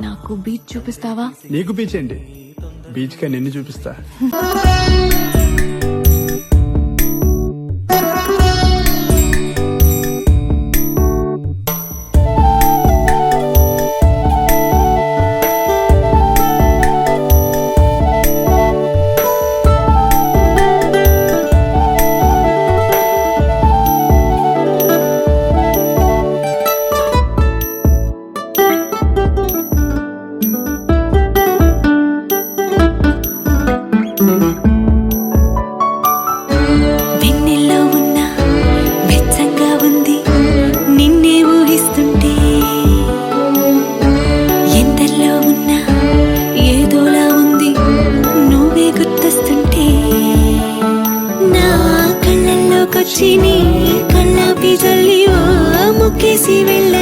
నాకు బీచ్ చూపిస్తావా? నీకు బీచ్ ఏంటి, బీచ్ కా నిన్ను చూపిస్తా. వెన్నెల్లో ఉన్న వెచ్చంగా ఉంది నిన్నే ఊహిస్తుంటే, ఎందల్లో ఉన్న ఏదోలా ఉంది నువ్వే గుర్తొస్తుంటే, నా కళ్ళల్లోకొచ్చి నీ కళ్ళాపి జల్లి ఓ ముక్కేసి వెళ్ళ